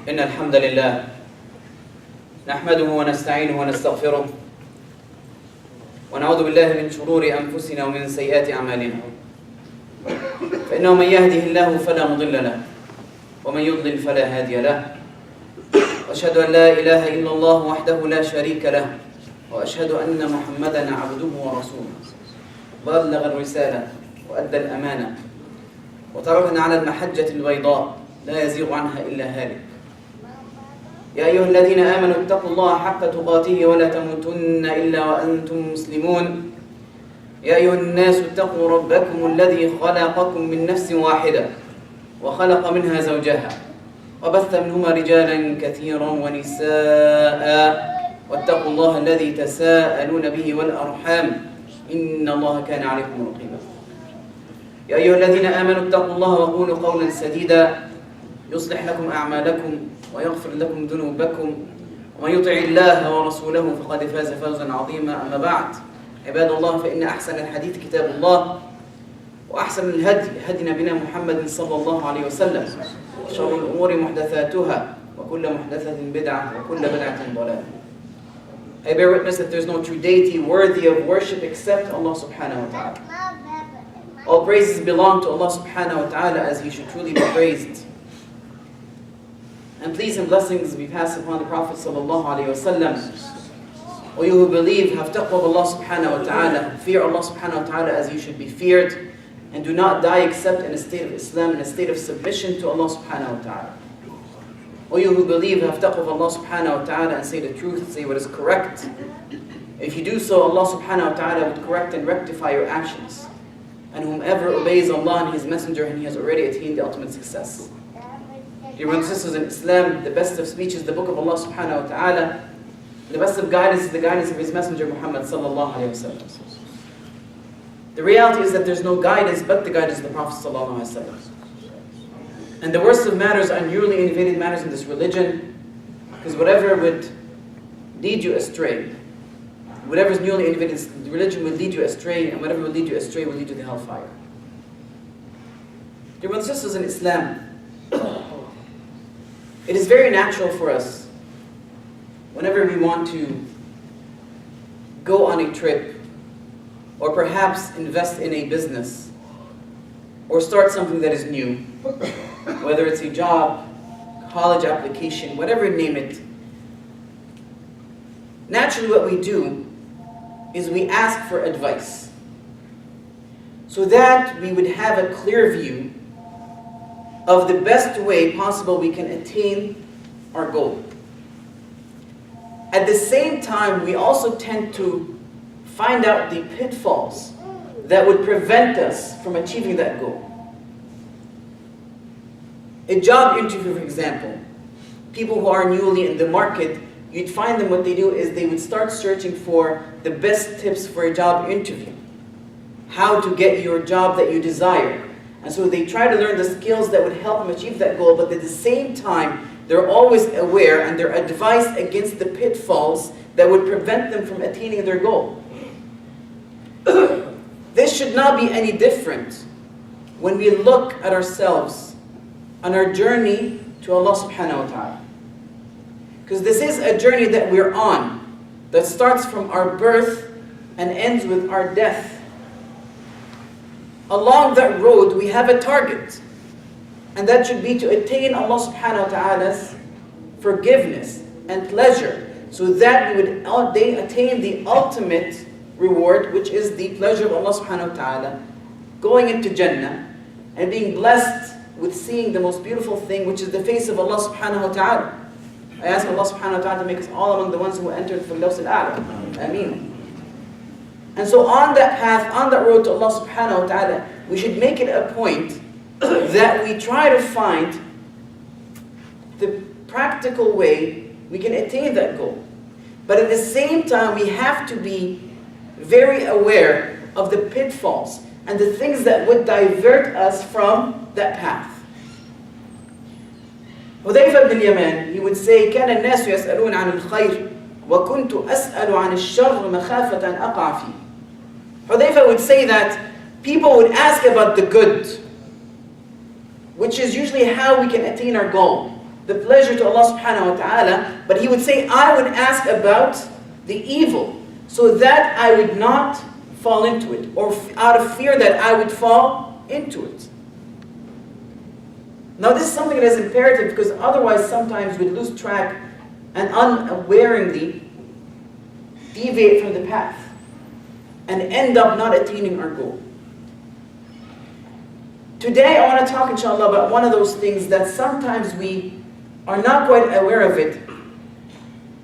إن الحمد لله نحمده ونستعينه ونستغفره ونعوذ بالله من شرور أنفسنا ومن سيئات أعمالنا فإنه من يهده الله فلا مضل له ومن يضلل فلا هادي له وأشهد أن لا إله إلا الله وحده لا شريك له وأشهد أن محمدا عبده ورسوله بلغ الرسالة وأدى الأمانة وتركنا على المحجة البيضاء لا يزيغ عنها إلا هالك. يا أيها الذين آمنوا اتقوا الله حق تقاته ولا تموتن إلا وأنتم مسلمون. يا أيها الناس اتقوا ربكم الذي خلقكم من نفس واحدة وخلق منها زوجها وبث منهما رجالا كثيرا ونساء واتقوا الله الذي تساءلون به والأرحام إن الله كان عليكم رقيبا. يا أيها الذين آمنوا اتقوا الله وقولوا قولا سديدا يصلح لكم أعمالكم ويغفر لكم ذنوبكم ومن يطع الله ورسوله فقد فاز فوزا عظيما. أما بعد عباد الله، فإن أحسن الحديث كتاب الله وأحسن الهدي هدي نبينا محمد صلى الله عليه وسلم وشر الأمور محدثاتها وكل محدثة بدعة وكل بدعة ضلالة. I bear witness that there is no true deity worthy of worship except Allah subhanahu wa ta'ala. All praises belong to Allah subhanahu wa ta'ala as He should truly be praised. And peace and blessings be passed upon the Prophet sallallahu alayhi wa sallam. O you who believe, have taqwa of Allah subhanahu wa ta'ala, fear Allah subhanahu wa ta'ala as you should be feared, and do not die except in a state of Islam, in a state of submission to Allah subhanahu wa ta'ala. O you who believe, have taqwa of Allah subhanahu wa ta'ala and say the truth, say what is correct. If you do so, Allah subhanahu wa ta'ala would correct and rectify your actions. And whomever obeys Allah and His Messenger, and he has already attained the ultimate success. Dear brothers and sisters in Islam, the best of speech is the book of Allah subhanahu wa ta'ala. The best of guidance is the guidance of His Messenger Muhammad sallallahu alayhi wa sallam. The reality is that there's no guidance but the guidance of the Prophet sallallahu alayhi wa sallam. And the worst of matters are newly innovated matters in this religion, because whatever would lead you astray, whatever is newly innovated, the religion will lead you astray, and whatever will lead you astray will lead you to hellfire. Dear brothers and sisters in Islam, it is very natural for us, whenever we want to go on a trip, or perhaps invest in a business, or start something that is new, whether it's a job, college application, whatever you name it, naturally what we do is we ask for advice, so that we would have a clear view of the best way possible we can attain our goal. At the same time, we also tend to find out the pitfalls that would prevent us from achieving that goal. A job interview, for example, people who are newly in the market, you'd find them, what they do is they would start searching for the best tips for a job interview, how to get your job that you desire. And so they try to learn the skills that would help them achieve that goal, but at the same time, they're always aware and they're advised against the pitfalls that would prevent them from attaining their goal. This should not be any different when we look at ourselves on our journey to Allah subhanahu wa ta'ala. Because this is a journey that we're on, that starts from our birth and ends with our death. Along that road, we have a target, and that should be to attain Allah subhanahu wa ta'ala's forgiveness and pleasure, so that we would attain the ultimate reward, which is the pleasure of Allah subhanahu wa ta'ala, going into Jannah, and being blessed with seeing the most beautiful thing, which is the face of Allah subhanahu wa ta'ala. I ask Allah subhanahu wa ta'ala to make us all among the ones who entered Firdaus al-A'la. Ameen. And so on that path, on that road to Allah subhanahu wa ta'ala, we should make it a point that we try to find the practical way we can attain that goal. But at the same time, we have to be very aware of the pitfalls and the things that would divert us from that path. Hudayfa ibn al-Yaman, he would say, كان الناس يسألون عن الخير وكنت أسأل عن الشر مخافة أن أقع فيه. Hudayfa would say that people would ask about the good, which is usually how we can attain our goal. the pleasure to Allah subhanahu wa ta'ala, but he would say, I would ask about the evil, so that I would not fall into it, or out of fear that I would fall into it. Now this is something that is imperative, because otherwise sometimes we lose track and unawareingly deviate from the path and end up not attaining our goal. Today I want to talk, inshallah, about one of those things that sometimes we are not quite aware of it.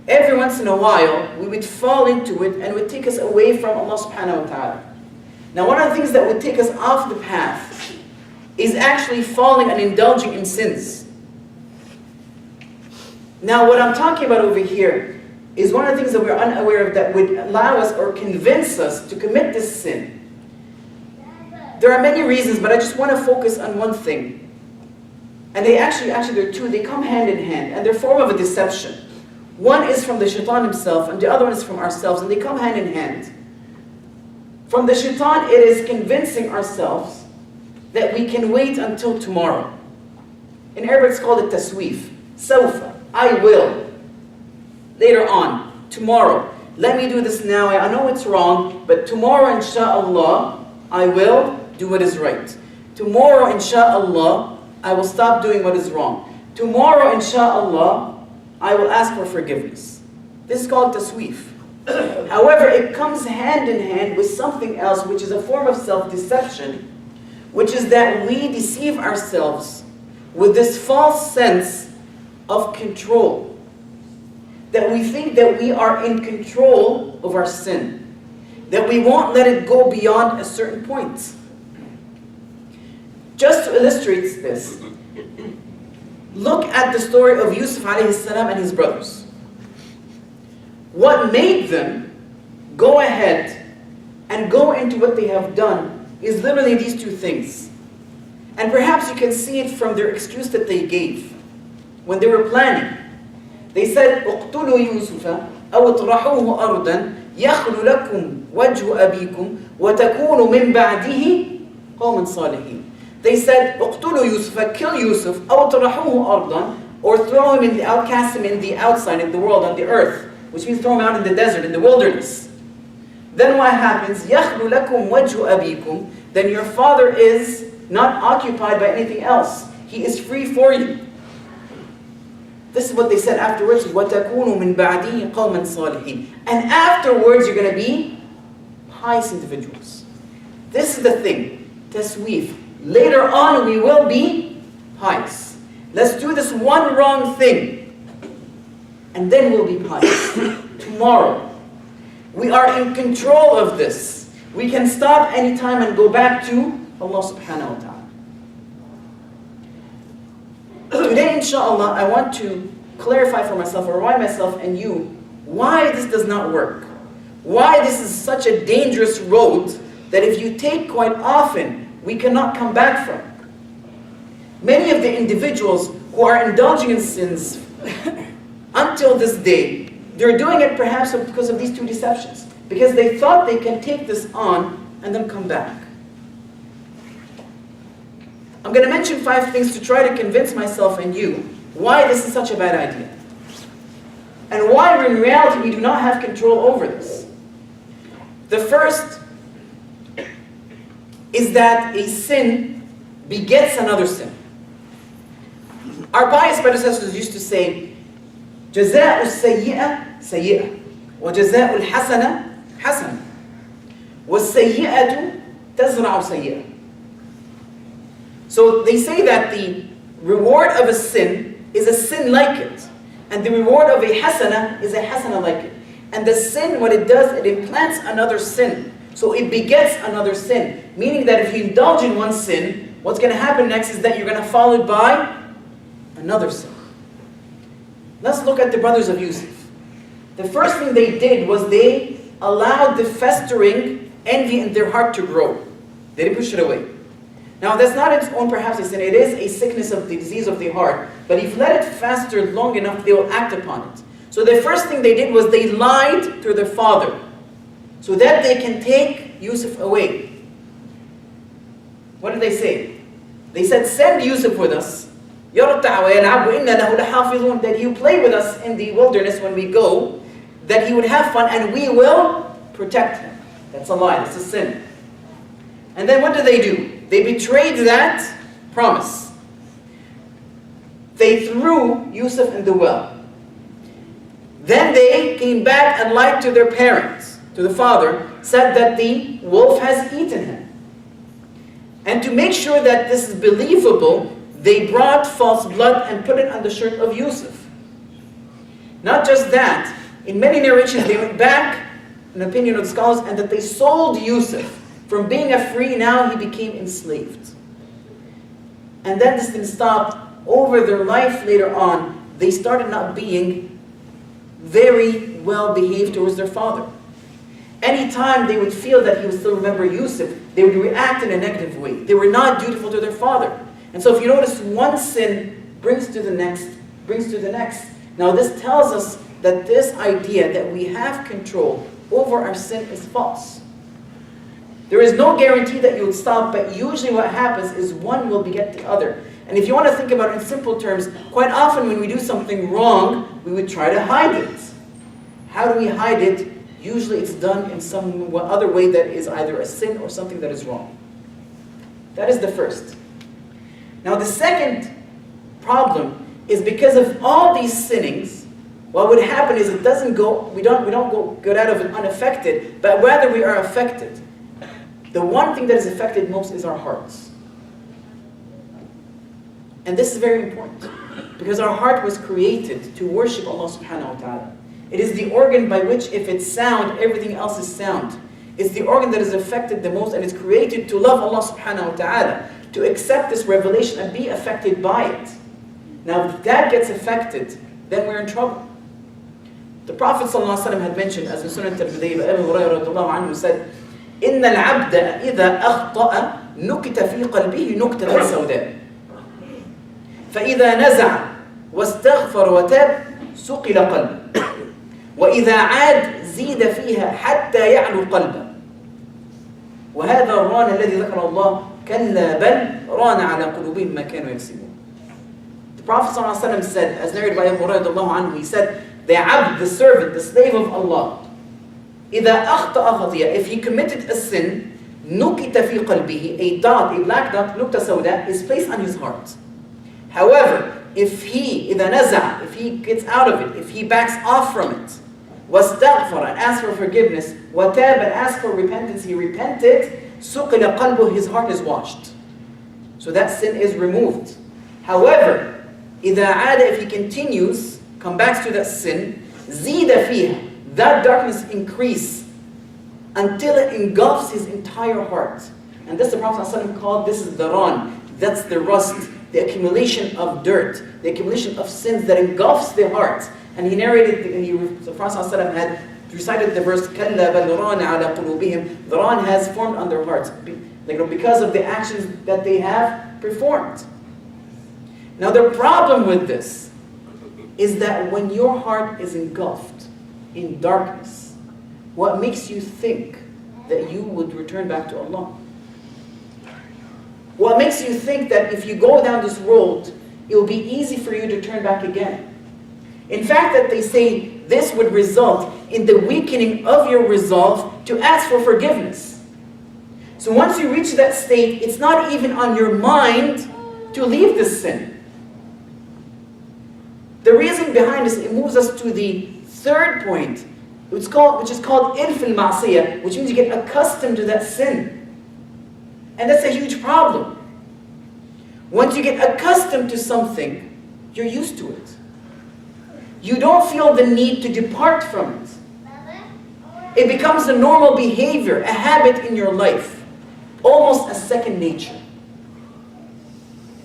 Every once in a while, we would fall into it and it would take us away from Allah subhanahu wa ta'ala. Now one of the things that would take us off the path is actually falling and indulging in sins. Now what I'm talking about over here is one of the things that we're unaware of that would allow us or convince us to commit this sin. There are many reasons, but I just want to focus on one thing. And they actually there are two, they come hand in hand, and they're a form of a deception. One is from the shaitan himself, and the other one is from ourselves, and they come hand in hand. From the shaitan, it is convincing ourselves that we can wait until tomorrow. In Arabic, it's called a tasweef. Sawfa, I will. Later on, tomorrow. Let me do this now. I know it's wrong, but tomorrow, insha'Allah, I will do what is right. Tomorrow, insha'Allah, I will stop doing what is wrong. Tomorrow, insha'Allah, I will ask for forgiveness. This is called tasweef. However, it comes hand in hand with something else, which is a form of self-deception, which is that we deceive ourselves with this false sense of control. That we think that we are in control of our sin. That we won't let it go beyond a certain point. Just to illustrate this, look at the story of Yusuf alayhi salam and his brothers. What made them go ahead and go into what they have done is literally these two things. And perhaps you can see it from their excuse that they gave when they were planning. They said, اقتلوا يوسف أو اطرحوه أرضا يخل لكم وجه أبيكم وتكونوا من بعده قوما صالحين. They said, اقتلوا يوسف, kill Yusuf, أو اطرحوه أرضا, or throw him in the cast him in the outside, in the world, on the earth, which means throw him out in the desert, in the wilderness. Then what happens? يخل لكم وجه أبيكم. Then your father is not occupied by anything else. He is free for you. This is what they said afterwards. وَتَكُونُوا مِنْ بَعْدِهِ قَوْمًا صَالِحِينَ. And afterwards you're going to be pious individuals. This is the thing. Tasweef. Later on we will be pious. Let's do this one wrong thing, and then we'll be pious. Tomorrow. We are in control of this. We can stop anytime and go back to Allah subhanahu wa ta'ala. Today, inshallah, I want to clarify for myself, or remind myself and you, why this does not work. Why this is such a dangerous road that if you take quite often, we cannot come back from. Many of the individuals who are indulging in sins until this day, they're doing it perhaps because of these two deceptions. Because they thought they can take this on and then come back. I'm going to mention 5 things to try to convince myself and you why this is such a bad idea. And why in reality we do not have control over this. The first is that a sin begets another sin. Our pious predecessors used to say, جزاء السيئة سيئة وجزاء الحسنة حسنة والسيئة تزرع سيئة. So they say that the reward of a sin is a sin like it, and the reward of a hasana is a hasana like it. And the sin, what it does, it implants another sin. So it begets another sin. Meaning that if you indulge in one sin, what's going to happen next is that you're going to follow it by another sin. Let's look at the brothers of Yusuf. The first thing they did was they allowed the festering envy in their heart to grow. They didn't push it away. Now that's not its own perhaps a sin, it is a sickness of the disease of the heart. But if you let it fester long enough, they will act upon it. So the first thing they did was they lied to their father, so that they can take Yusuf away. What did they say? They said, send Yusuf with us, يرتع ويلعب وإنا له لحافظون, that he will play with us in the wilderness when we go, that he would have fun and we will protect him. That's a lie, that's a sin. And then what do? They betrayed that promise. They threw Yusuf in the well. Then they came back and lied to their parents, to the father, said that the wolf has eaten him. And to make sure that this is believable, they brought false blood and put it on the shirt of Yusuf. Not just that, in many narrations they went back, an opinion of scholars, and that they sold Yusuf. From being a free, now he became enslaved. And then this didn't stop. Over their life later on, they started not being very well behaved towards their father. Anytime they would feel that he would still remember Yusuf, they would react in a negative way. They were not dutiful to their father. And so if you notice, one sin brings to the next, brings to the next. Now this tells us that this idea that we have control over our sin is false. There is no guarantee that you would stop, but usually what happens is one will beget the other. And if you want to think about it in simple terms, quite often when we do something wrong, we would try to hide it. How do we hide it? Usually it's done in some other way that is either a sin or something that is wrong. That is the first. Now the second problem is because of all these sinnings, what would happen is it doesn't go, we don't go get out of it unaffected, but rather we are affected. The one thing that is affected most is our hearts. And this is very important, because our heart was created to worship Allah subhanahu wa ta'ala. It is the organ by which, if it's sound, everything else is sound. It's the organ that is affected the most, and it's created to love Allah subhanahu wa ta'ala, to accept this revelation and be affected by it. Now if that gets affected, then we're in trouble. The Prophet ﷺ had mentioned, as in Sunan Tirmidhi, Abu Hurairah said, إن العبد إذا أخطأ نكت في قلبه نكتة سوداء فإذا نزع واستغفر وتاب سقل قلبه وإذا عاد زيد فيها حتى يعلو قلبه وهذا الران الذي ذكر الله كلا بل ران على قلوبهم ما كانوا يكسبون. The Prophet ﷺ said, as narrated by Abu Hurairah, he said, the abd, the servant, the slave of Allah, إذا أخطأ خطيئة, if he committed a sin, نكت في قلبه, a dot, a black dot, نكتة سوداء, is placed on his heart. However, if he, إذا نزع, if he gets out of it, if he backs off from it, واستغفر, and asks for forgiveness, وتاب, and asks for repentance, he repented, سقل قلبه, his heart is washed. So that sin is removed. However, إذا عاد, if he continues, come back to that sin, زيد فيها, that darkness increase until it engulfs his entire heart. And this the Prophet ﷺ called, this is the ran, that's the rust, the accumulation of dirt, the accumulation of sins that engulfs the heart. And he narrated, the Prophet ﷺ had recited the verse, كَلَّا بَلْ رَانَ عَلَى قُلُوبِهِمْ, the ran has formed on their hearts, because of the actions that they have performed. Now the problem with this is that when your heart is engulfed in darkness, what makes you think that you would return back to Allah? What makes you think that if you go down this road, it will be easy for you to turn back again? In fact, that they say this would result in the weakening of your resolve to ask for forgiveness. So once you reach that state, it's not even on your mind to leave this sin. The reason behind this, it moves us to the third point, which is called infil ma'siyah, which means you get accustomed to that sin. And that's a huge problem. Once you get accustomed to something, you're used to it. You don't feel the need to depart from it. It becomes a normal behavior, a habit in your life, almost a second nature.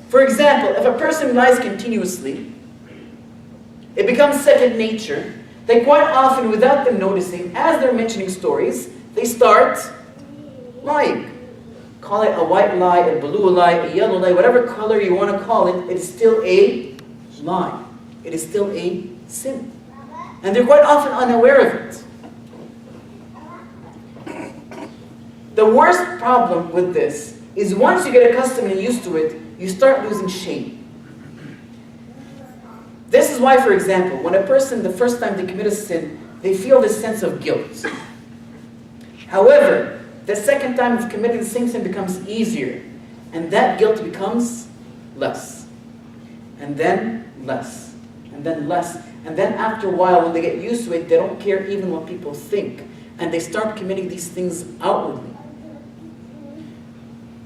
For example, if a person lies continuously, it becomes second nature. They quite often, without them noticing, as they're mentioning stories, they start lying. Call it a white lie, a blue lie, a yellow lie, whatever color you want to call it, it's still a lie. It is still a sin. And they're quite often unaware of it. The worst problem with this is once you get accustomed and used to it, you start losing shame. This is why, for example, when a person, the first time they commit a sin, they feel this sense of guilt. However, the second time of committing the same sin becomes easier, and that guilt becomes less, and then less, and then less. And then after a while, when they get used to it, they don't care even what people think, and they start committing these things outwardly.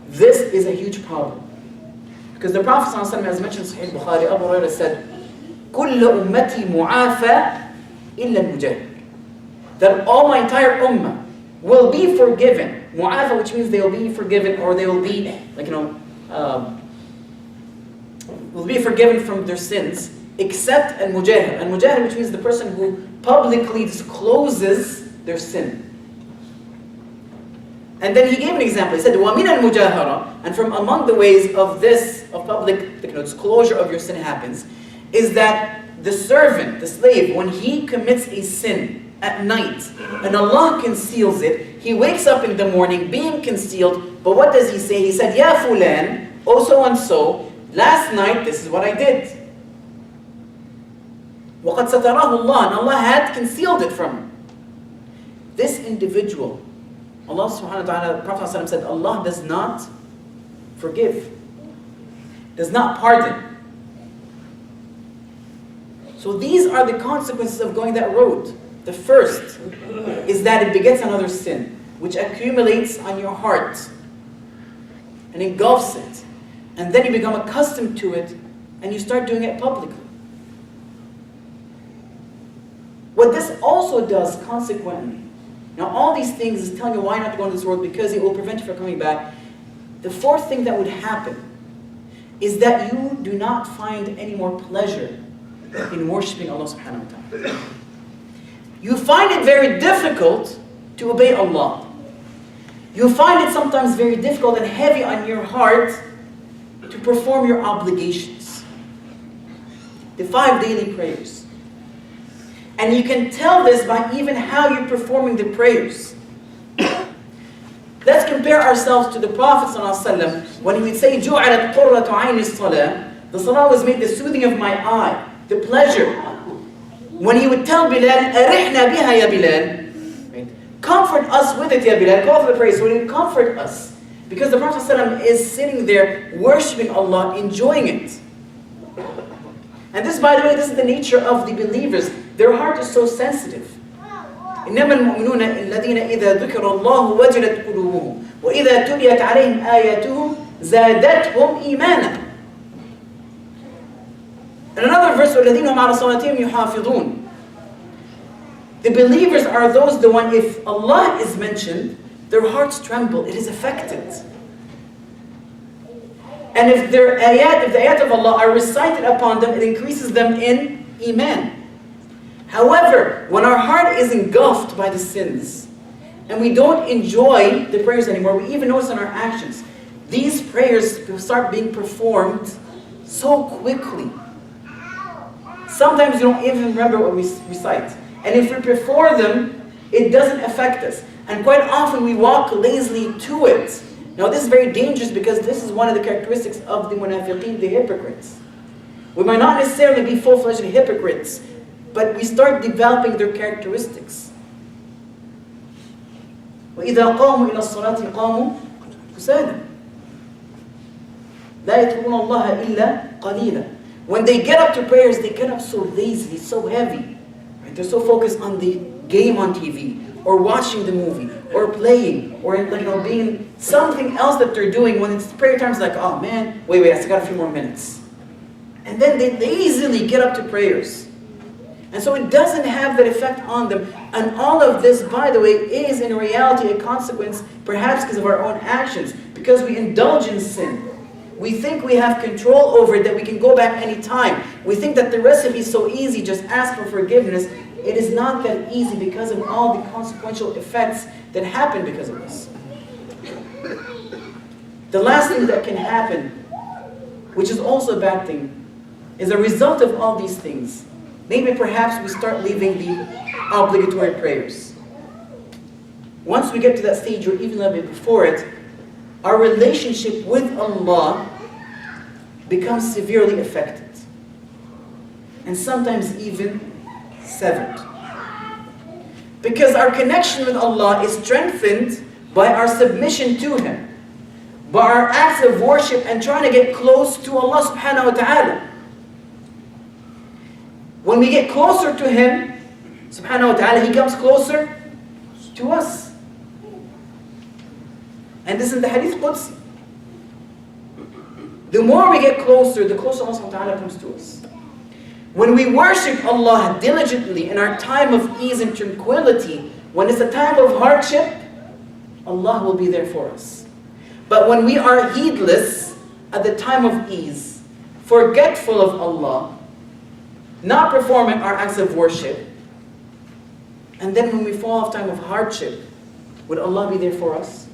This is a huge problem. Because the Prophet ﷺ, as mentioned in Sahih Bukhari, Abu Hurairah said, كُلُّ أُمَّتِي مُعَافَى إِلَّا الْمُجَاهِرِ, that all my entire ummah will be forgiven. Mu'afa, which means they will be forgiven, or they will be, will be forgiven from their sins, except al-mujahir. Al-mujahir, which means the person who publicly discloses their sin. And then he gave an example. He said, وَمِنَ الْمُجَاهَرَةِ, and from among the ways of this, of public disclosure of your sin happens, is that the servant, the slave, when he commits a sin at night, and Allah conceals it, he wakes up in the morning being concealed, but what does he say? He said, Ya fulan, oh so and so, last night this is what I did. وَقَدْ سَتَرَهُ اللَّهُ, and Allah had concealed it from him. This individual, Allah subhanahu wa ta'ala, the Prophet ﷺ said, Allah does not forgive, does not pardon. So these are the consequences of going that road. The first is that it begets another sin, which accumulates on your heart and engulfs it. And then you become accustomed to it and you start doing it publicly. What this also does consequently, now all these things is telling you why not to go into this world, because it will prevent you from coming back. The fourth thing that would happen is that you do not find any more pleasure in worshipping Allah subhanahu wa ta'ala. You find it very difficult to obey Allah. You find it sometimes very difficult and heavy on your heart to perform your obligations. The 5 daily prayers. And you can tell this by even how you're performing the prayers. Let's compare ourselves to the Prophet ﷺ when he would say, جُعَلَتْ قُرَّةُ عَيْنِ الصَّلَاةِ, the salah was made the soothing of my eye, the pleasure. When he would tell Bilal, أَرِحْنَا بِهَا يَا Bilal, comfort us with it, Ya Bilal, call for the praise. So he would comfort us. Because the Prophet ﷺ is sitting there worshipping Allah, enjoying it. And this, by the way, this is the nature of the believers. Their heart is so sensitive. إِنَّمَا الْمُؤْمِنُونَ الَّذِينَ إِذَا ذُكِرَ اللَّهُ وَجِلَتْ قُلُوبُهُمْ وَإِذَا تُلِيَتْ عَلَيْهِمْ آيَاتُهُ زَادَتْهُمْ إِيمَانًا. And another verse, وَالَّذِينَ هُمْ عَلَى صَلَاتِهِمْ يُحَافِظُونَ. The believers are those, the one, if Allah is mentioned, their hearts tremble, it is affected. And if the ayat of Allah are recited upon them, it increases them in iman. However, when our heart is engulfed by the sins, and we don't enjoy the prayers anymore, we even notice in our actions, these prayers start being performed so quickly. Sometimes you don't even remember what we recite. And if we perform them, it doesn't affect us. And quite often we walk lazily to it. Now this is very dangerous, because this is one of the characteristics of the munafiqeen, the hypocrites. We might not necessarily be full-fledged hypocrites, but we start developing their characteristics. وَإِذَا قَامُوا إِلَى الصَّلَاةِ قَامُوا كُسَالًا لَا يَذْكُرُونَ اللَّهَ إِلَّا قَلِيلًا. When they get up to prayers, they get up so lazily, so heavy. Right? They're so focused on the game on TV, or watching the movie, or playing, or being something else that they're doing. When it's prayer time, it's like, oh man, wait, I still got a few more minutes. And then they lazily get up to prayers. And so it doesn't have that effect on them. And all of this, by the way, is in reality a consequence, perhaps because of our own actions, because we indulge in sin. We think we have control over it, that we can go back any time. We think that the recipe is so easy, just ask for forgiveness. It is not that easy, because of all the consequential effects that happen because of this. The last thing that can happen, which is also a bad thing, is a result of all these things. Maybe perhaps we start leaving the obligatory prayers. Once we get to that stage, or even a little bit before it, our relationship with Allah becomes severely affected. and sometimes even severed. Because our connection with Allah is strengthened by our submission to Him, by our acts of worship and trying to get close to Allah subhanahu wa ta'ala. When we get closer to Him subhanahu wa ta'ala, He comes closer to us. And this is the Hadith Qudsi. The more we get closer, the closer Allah subhanahu wa ta'ala comes to us. When we worship Allah diligently in our time of ease and tranquility, when it's a time of hardship, Allah will be there for us. But when we are heedless at the time of ease, forgetful of Allah, not performing our acts of worship, and then when we fall off time of hardship, would Allah be there for us?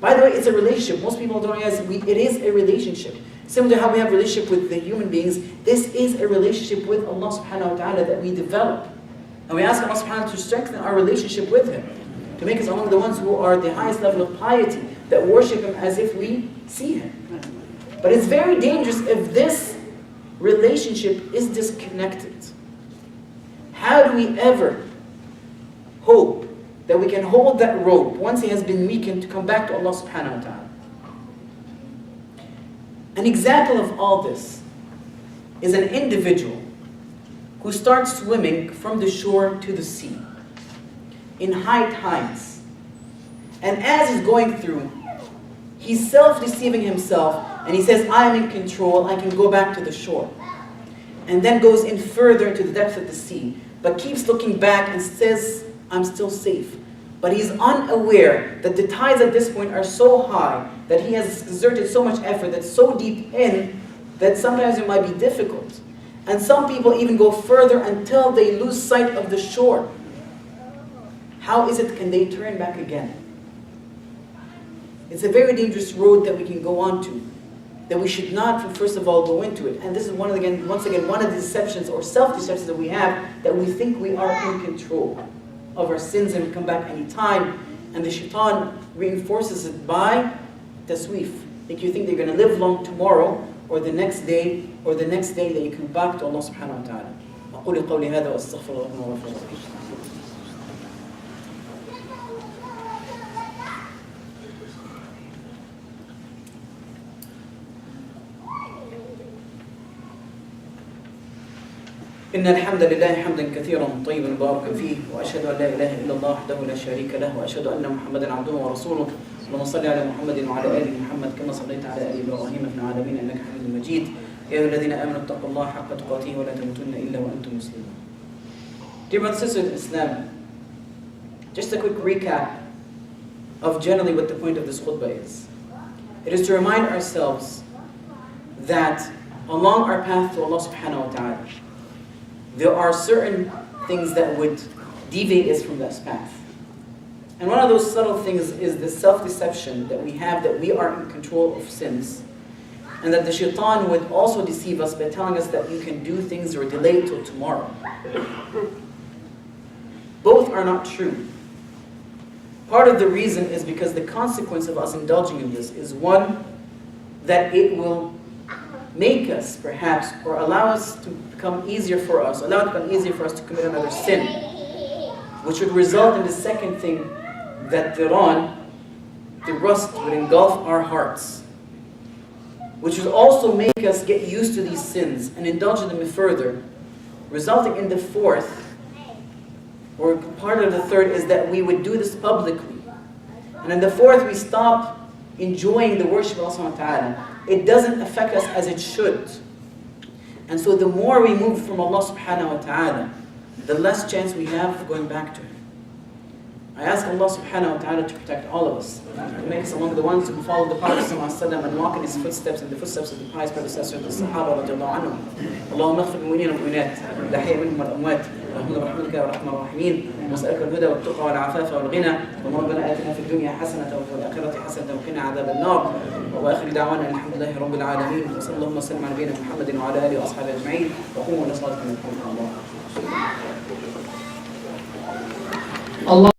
By the way, it's a relationship. Most people don't realize it is a relationship. Similar to how we have a relationship with the human beings, this is a relationship with Allah subhanahu wa ta'ala that we develop. And we ask Allah subhanahu wa ta'ala to strengthen our relationship with Him, to make us among the ones who are the highest level of piety, that worship Him as if we see Him. But it's very dangerous if this relationship is disconnected. How do we ever hope that we can hold that rope once it has been weakened to come back to Allah subhanahu wa ta'ala? An example of all this is an individual who starts swimming from the shore to the sea in high tides. And as he's going through, he's self-deceiving himself and he says, I am in control, I can go back to the shore. And then goes in further into the depths of the sea, but keeps looking back and says, I'm still safe. But he's unaware that the tides at this point are so high that he has exerted so much effort that's so deep in that sometimes it might be difficult. And some people even go further until they lose sight of the shore. How is it can they turn back again? It's a very dangerous road that we can go on to, that we should not, first of all, go into it. And this is once again, one of the deceptions or self-deceptions that we have, that we think we are in control of our sins and we come back any time. And the shaitan reinforces it by tasweef. Like you think they're going to live long tomorrow, or the next day, or the next day that you come back to Allah subhanahu wa ta'ala. أقول قولي هذا وأستغفر الله لكم ولكم. إن الحمد لله حمدا كثيرا طيبا مباركا فيه وأشهد أن لا إله إلا الله وحده لا شريك له وأشهد أن محمدا عبده ورسوله اللهم صل على محمد وعلى آل محمد كما صليت على آل إبراهيم في العالمين إنك حميد مجيد يا أيها الذين آمنوا اتقوا الله حق تقاته ولا تموتن إلا وأنتم مسلمون. Dear brothers and sisters in Islam, just a quick recap of generally what the point of this khutbah is. It is to remind ourselves that along our path to Allah subhanahu wa ta'ala, there are certain things that would deviate us from that path. And one of those subtle things is the self-deception that we have that we are in control of sins. And that the shaitan would also deceive us by telling us that you can do things or delay it till tomorrow. Both are not true. Part of the reason is because the consequence of us indulging in this is one, that it will make us perhaps, or allow us to become easier for us, allow it to become easier for us to commit another sin, which would result in the second thing, that the rust would engulf our hearts, which would also make us get used to these sins and indulge in them further, resulting in the fourth, or part of the third, is that we would do this publicly. And in the fourth, we stop enjoying the worship of Allah subhanahu wa ta'ala. It doesn't affect us as it should. And so the more we move from Allah subhanahu wa ta'ala, the less chance we have of going back to Him. I ask Allah subhanahu wa ta'ala to protect all of us, to make us among the ones who follow the Prophet ﷺ and walk in his footsteps and the footsteps of the pious predecessors, the Sahaba radiallahu anhum. Allahumma اغفر للمؤمنين والمؤمنات الأحياء منهم والأموات اللهم برحمتك يا أرحم الراحمين ونسألك الهدى والتقى والعفاف والغنى اللهم ربنا آتنا في الدنيا حسنة وفي الآخرة حسنة وقنا عذاب النار وآخر دعوانا الحمد لله رب العالمين وصلى اللهم وسلم على نبينا محمد وعلى آله وأصحابه أجمعين وقوموا إلى صلاتكم يرحمكم الله.